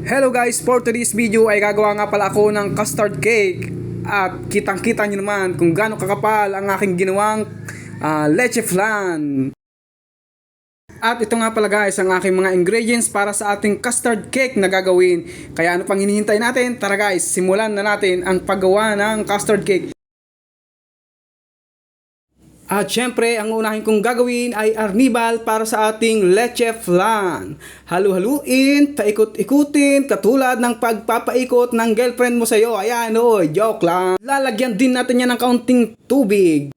Hello guys, for today's video ay gagawa nga pala ako ng custard cake. At kitang-kita nyo naman kung gaano kakapal ang aking ginawang leche flan. At ito nga pala guys ang aking mga ingredients para sa ating custard cake na gagawin. Kaya ano pang hinihintay natin? Tara guys, simulan na natin ang paggawa ng custard cake. At syempre, ang unahin kong gagawin ay arnibal para sa ating leche flan. Halu-haluin, paikot-ikutin, katulad ng pagpapaikot ng girlfriend mo sa'yo. Ayan o, joke lang. Lalagyan din natin yan ng kaunting tubig.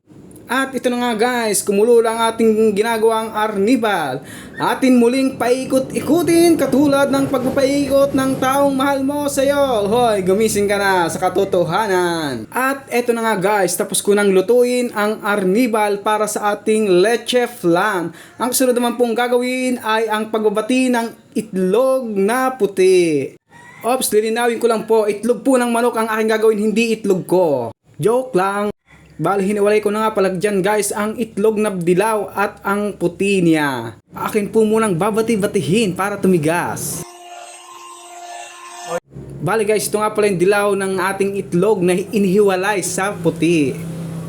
At ito na nga guys, kumulo lang ating ginagawang arnibal. Atin muling paikot-ikutin katulad ng pagpapaikot ng taong mahal mo sa'yo. Hoy, gumising ka na sa katotohanan. At ito na nga guys, tapos ko nang lutuin ang arnibal para sa ating leche flan. Ang sunod naman pong gagawin ay ang pagbabati ng itlog na puti. Ops, lilinawin ko lang po, itlog po ng manok ang aking gagawin, hindi itlog ko. Joke lang. Bali, hiniwalay ko na nga pala dyan guys ang itlog na dilaw at ang puti niya. Akin po munang babati-batihin para tumigas. Bali guys, ito nga pala yung dilaw ng ating itlog na inihiwalay sa puti.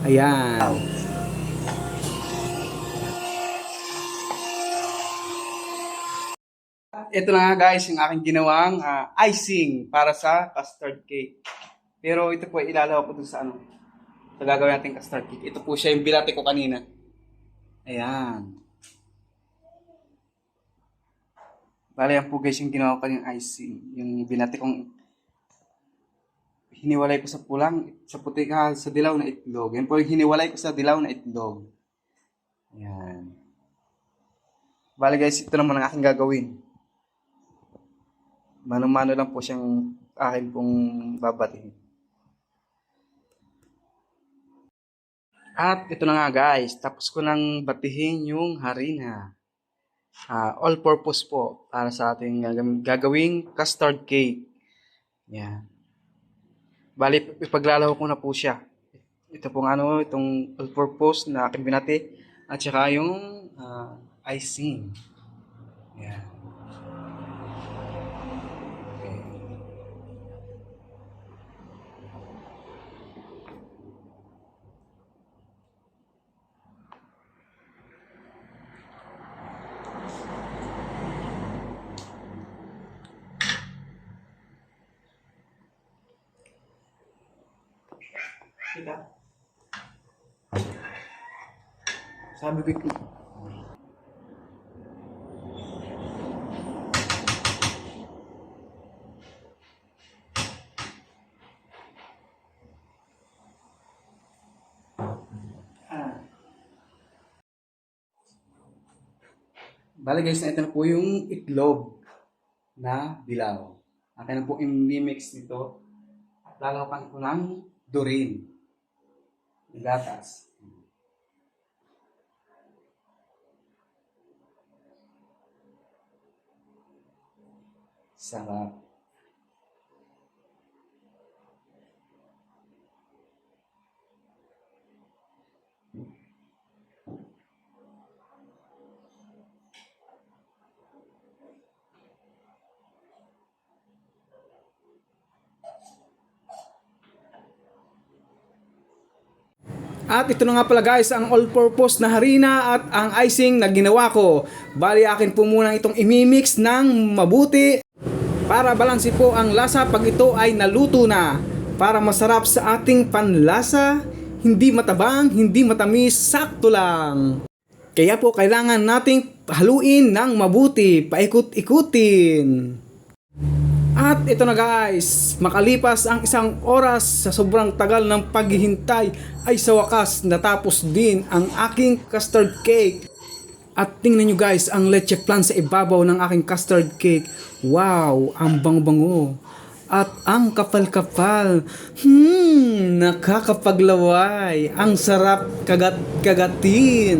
Ayan. Ito na nga guys yung aking ginawang icing para sa custard cake. Pero ito po ilalaw ko dun sa ano. So, gagawin natin custard cake. Ito po siya yung binati ko kanina. Ayan. Bale, yan po guys yung ginawa ko yung icing. Yung binati kong hiniwalay ko sa puti sa dilaw na itlog. Yan po yung hiniwalay ko sa dilaw na itlog. Ayan. Bale guys, ito naman ang aking gagawin. Mano-mano lang po siyang akin pong babatiin. At ito na nga guys, tapos ko nang batihin yung harina. All-purpose po para sa ating gagawing custard cake. Yan. Bali, ipaglalaho ko na po siya. Ito pong itong all-purpose na aking binati. At saka yung icing. Yan. Kita. Sabi ko ito. Bale guys, na ito na po yung itlog na dilaw. Akin na po i-mix nito. At lalawakan ko ng durin. Gatas. Sarap. At ito na nga pala guys ang all-purpose na harina at ang icing na ginawa ko. Bali akin po muna itong imimix ng mabuti para balanse po ang lasa pag ito ay naluto na. Para masarap sa ating panlasa, hindi matabang, hindi matamis, sakto lang. Kaya po kailangan nating haluin ng mabuti, paikot-ikutin. At ito na guys, makalipas ang 1 oras sa sobrang tagal ng paghihintay ay sa wakas natapos din ang aking custard cake. At tingnan nyo guys ang leche flan sa ibabaw ng aking custard cake. Wow, ang bango-bango. At ang kapal-kapal. Nakakapaglaway. Ang sarap kagatin.